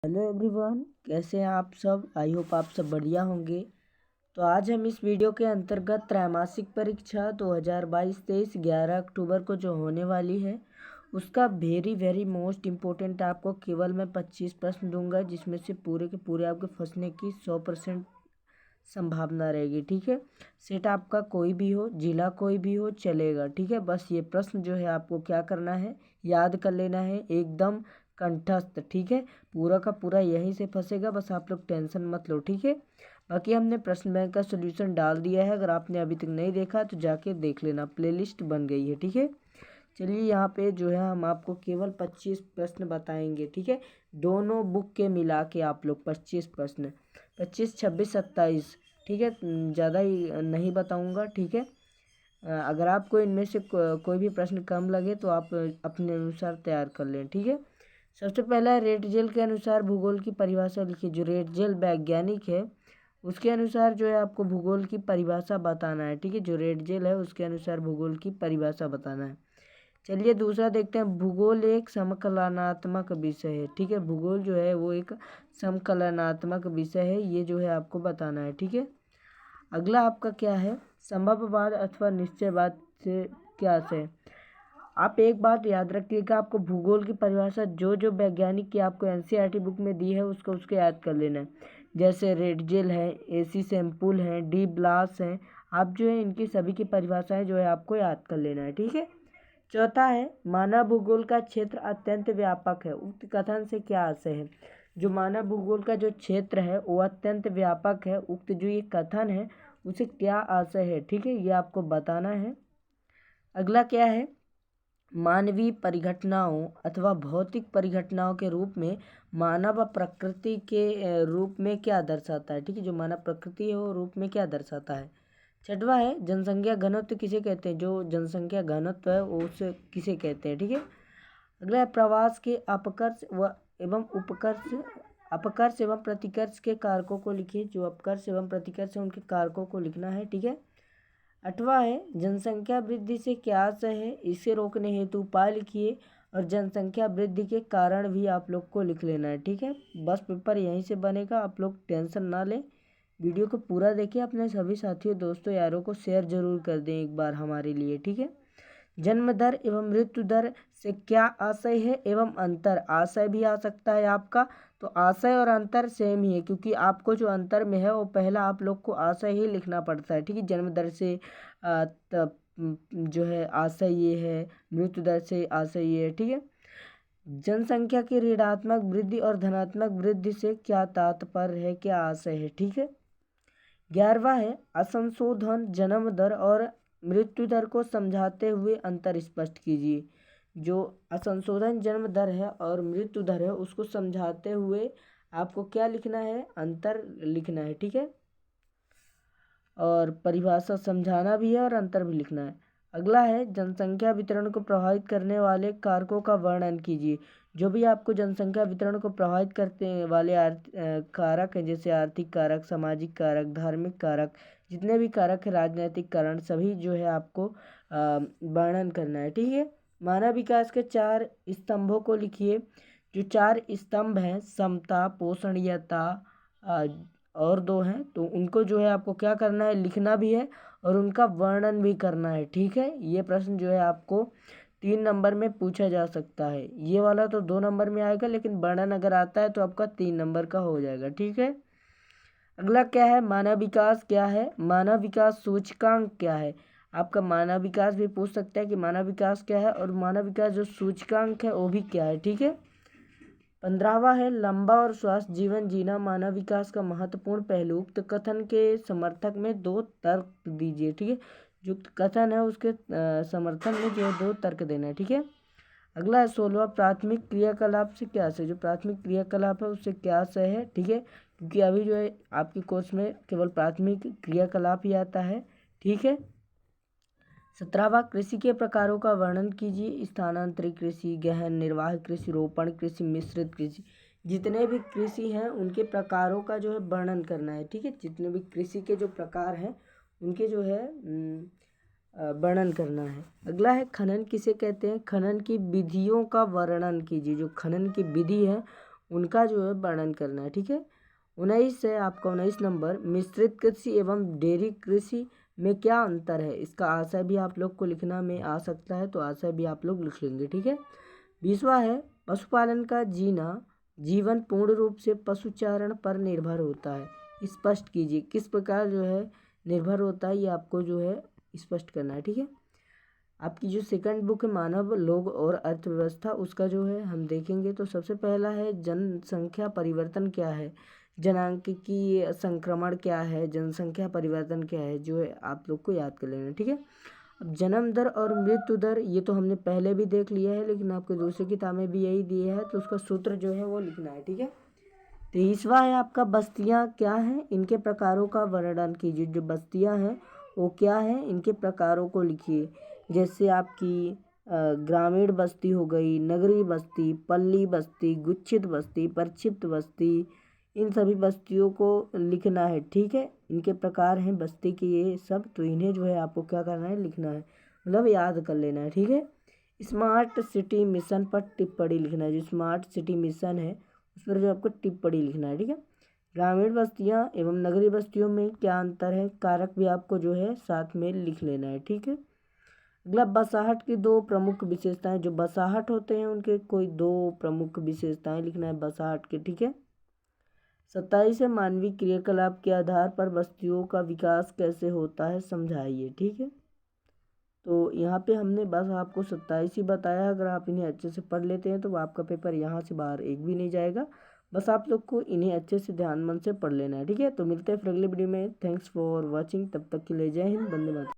Hello everyone, कैसे हैं आप सब। आई होप आप सब बढ़िया होंगे। तो आज हम इस वीडियो के अंतर्गत त्रैमासिक परीक्षा 2022-23 11 अक्टूबर को जो होने वाली है उसका वेरी मोस्ट इम्पोर्टेंट आपको केवल मैं 25 प्रश्न दूंगा, जिसमें से पूरे के पूरे आपके फंसने की 100% संभावना रहेगी। ठीक है, सेट आपका कोई भी हो, जिला कोई भी हो, चलेगा। ठीक है, बस ये प्रश्न जो है आपको क्या करना है, याद कर लेना है एकदम कंठस्थ। ठीक है, पूरा का पूरा यहीं से फंसेगा, बस आप लोग टेंशन मत लो। ठीक है, बाकी हमने प्रश्न बैंक का सोल्यूशन डाल दिया है, अगर आपने अभी तक नहीं देखा तो जाके देख लेना, प्लेलिस्ट बन गई है। ठीक है, चलिए यहाँ पे जो है हम आपको केवल 25 प्रश्न बताएंगे। ठीक है, दोनों बुक के मिला के आप लोग 25 प्रश्न, 25, 26, 27। ठीक है, ज़्यादा ही नहीं बताऊंगा। ठीक है, अगर आपको इनमें से कोई भी प्रश्न कम लगे तो आप अपने अनुसार तैयार कर लें। ठीक है, सबसे पहला रेड जेल के अनुसार भूगोल की परिभाषा लिखिए। जो रेड जेल वैज्ञानिक है उसके अनुसार जो है आपको भूगोल की परिभाषा बताना है। ठीक है, जो रेड जेल है उसके अनुसार भूगोल की परिभाषा बताना है। चलिए दूसरा देखते हैं। भूगोल एक समकलनात्मक विषय है। ठीक है, भूगोल जो है वो एक समकलनात्मक विषय है, ये जो है आपको बताना है। ठीक है, अगला आपका क्या है, संभववाद अथवा निश्चयवाद से क्या है। आप एक बात याद रखिएगा, आपको भूगोल की परिभाषा जो जो वैज्ञानिक की आपको एनसीईआरटी बुक में दी है उसको याद कर लेना है। जैसे रेड जेल है, एसी सैम्पुल है, डी ब्लास है, आप जो है इनकी सभी की परिभाषाएं जो है आपको याद कर लेना है। ठीक है, चौथा है मानव भूगोल का क्षेत्र अत्यंत व्यापक है, उक्त कथन से क्या आशय है। जो मानव भूगोल का जो क्षेत्र है वो अत्यंत व्यापक है, उक्त जो ये कथन है उसे क्या आशय है। ठीक है, ये आपको बताना है। अगला क्या है, मानवीय परिघटनाओं अथवा भौतिक परिघटनाओं के रूप में मानव प्रकृति के रूप में क्या दर्शाता है। ठीक है, जो मानव प्रकृति है वो रूप में क्या दर्शाता है। छठवा है जनसंख्या घनत्व किसे कहते हैं। जो जनसंख्या घनत्व है वो उसे किसे कहते हैं। ठीक है, अगला है प्रवास के अपकर्ष व एवं उपकर्ष, अपकर्ष एवं प्रतिकर्ष के कारकों को लिखिए। जो अपकर्ष एवं प्रतिकर्ष है उनके कारकों को लिखना है। ठीक है, आठवां है जनसंख्या वृद्धि से क्या आशय है, इसे रोकने हेतु उपाय लिखिए। और जनसंख्या वृद्धि के कारण भी आप लोग को लिख लेना है। ठीक है, बस पेपर यहीं से बनेगा, आप लोग टेंशन ना लें। वीडियो को पूरा देखिए, अपने सभी साथियों दोस्तों यारों को शेयर जरूर कर दें एक बार हमारे लिए। ठीक है, जन्म दर एवं मृत्यु दर से क्या आशय है एवं अंतर, आशय भी आ सकता है आपका, तो आशय और अंतर सेम ही है, क्योंकि आपको जो अंतर में है वो पहला आप लोग को आशय ही लिखना पड़ता है। ठीक है, जन्म दर से जो है आशय ये है, मृत्यु दर से आशय ये है। ठीक है, जनसंख्या की ऋणात्मक वृद्धि और धनात्मक वृद्धि से क्या तात्पर्य है, क्या आशय है। ठीक है, 11वां है असंशोधन जन्म दर और मृत्यु दर को समझाते हुए अंतर स्पष्ट कीजिए। जो असंशोधन जन्म दर है और मृत्यु दर है उसको समझाते हुए आपको क्या लिखना है, अंतर लिखना है। ठीक है, और परिभाषा समझाना भी है और अंतर भी लिखना है। अगला है जनसंख्या वितरण को प्रभावित करने वाले कारकों का वर्णन कीजिए। जो भी आपको जनसंख्या वितरण को प्रभावित करते वाले कारक हैं, जैसे आर्थिक कारक, सामाजिक कारक, धार्मिक कारक, जितने भी कारक है, राजनीतिक कारण, सभी जो है आपको वर्णन करना है। ठीक है, मानव विकास के 4 स्तंभों को लिखिए। जो 4 स्तंभ हैं, समता, पोषणीयता और 2 हैं, तो उनको जो है आपको क्या करना है, लिखना भी है और उनका वर्णन भी करना है। ठीक है, ये प्रश्न जो है आपको 3 नंबर में पूछा जा सकता है। ये वाला तो 2 नंबर में आएगा, लेकिन वर्णन अगर आता है तो आपका 3 नंबर का हो जाएगा। ठीक है, अगला क्या है, मानव विकास क्या है, मानव विकास सूचकांक क्या है। आपका मानव विकास भी पूछ सकता है कि मानव विकास क्या है, और मानव विकास जो सूचकांक है वो भी क्या है। ठीक है, 15वां है लंबा और स्वस्थ जीवन जीना मानव विकास का महत्वपूर्ण पहलू। उक्त कथन के समर्थक में 2 तर्क दीजिए। ठीक है, जो कथन है उसके समर्थन में जो है 2 तर्क देना है। ठीक है, अगला है 16वां प्राथमिक क्रियाकलाप से क्या से। जो प्राथमिक क्रियाकलाप है उससे क्या से है। ठीक है, क्योंकि अभी जो है आपके कोर्स में केवल प्राथमिक क्रियाकलाप ही आता है। ठीक है, 17वां कृषि के प्रकारों का वर्णन कीजिए। स्थानांतरित कृषि, गहन निर्वाह कृषि, रोपण कृषि, मिश्रित कृषि, जितने भी कृषि हैं उनके प्रकारों का जो है वर्णन करना है। ठीक है, जितने भी कृषि के जो प्रकार हैं उनके जो है वर्णन करना है। अगला है खनन किसे कहते हैं। खनन की विधियों का वर्णन कीजिए। जो खनन की विधि है उनका जो है वर्णन करना है। ठीक है। 19 है आपका 19 नंबर, मिश्रित कृषि एवं डेयरी कृषि में क्या अंतर है। इसका आशय भी आप लोग को लिखना में आ सकता है, तो आशय भी आप लोग लिख लेंगे। ठीक है। 20वां है, पशुपालन का जीवन पूर्ण रूप से पशुचारण पर निर्भर होता है। स्पष्ट कीजिए किस प्रकार जो है निर्भर होता है, ये आपको जो है स्पष्ट करना है। ठीक है। आपकी जो सेकंड बुक है मानव लोग और अर्थव्यवस्था, उसका जो है हम देखेंगे। तो सबसे पहला है जनसंख्या परिवर्तन क्या है, जनांकीय संक्रमण क्या है, जनसंख्या परिवर्तन क्या है, जो है आप लोग को याद कर लेना। ठीक है। अब जन्म दर और मृत्यु दर, ये तो हमने पहले भी देख लिया है, लेकिन आपको दूसरी किताब में भी यही दिया है, तो उसका सूत्र जो है वो लिखना है। ठीक है। 23वां है आपका बस्तियां क्या हैं, इनके प्रकारों का वर्णन कीजिए। जो बस्तियां हैं वो क्या है, इनके प्रकारों को लिखिए। जैसे आपकी ग्रामीण बस्ती हो गई, नगरीय बस्ती, पल्ली बस्ती, गुच्छित बस्ती, प्रक्षिप्त बस्ती, इन सभी बस्तियों को लिखना है। ठीक है। इनके प्रकार हैं बस्ती के ये सब, तो इन्हें जो है आपको क्या करना है, लिखना है, मतलब याद कर लेना है। ठीक है। स्मार्ट सिटी मिशन पर टिप्पणी लिखना है। जो स्मार्ट सिटी मिशन है उस पर जो आपको टिप्पणी लिखना है। ठीक है। ग्रामीण बस्तियां एवं नगरीय बस्तियों में क्या अंतर है, कारक भी आपको जो है साथ में लिख लेना है। ठीक है। अगला बसाहट की दो प्रमुख विशेषताएं, जो बसाहट होते हैं उनके कोई दो प्रमुख विशेषताएं लिखना है बसाहट के। ठीक है। 27 है, मानवीय क्रियाकलाप के आधार पर बस्तियों का विकास कैसे होता है समझाइए। ठीक है। तो यहाँ पे हमने बस आपको 27 ही बताया। अगर आप इन्हें अच्छे से पढ़ लेते हैं तो आपका पेपर यहाँ से बाहर एक भी नहीं जाएगा। बस आप लोग को इन्हें अच्छे से ध्यान मन से पढ़ लेना है। ठीक है। तो मिलते हैं फिर अगले वीडियो में। Thanks for watching. तब तक के लिए जय हिंद, वंदे मातरम।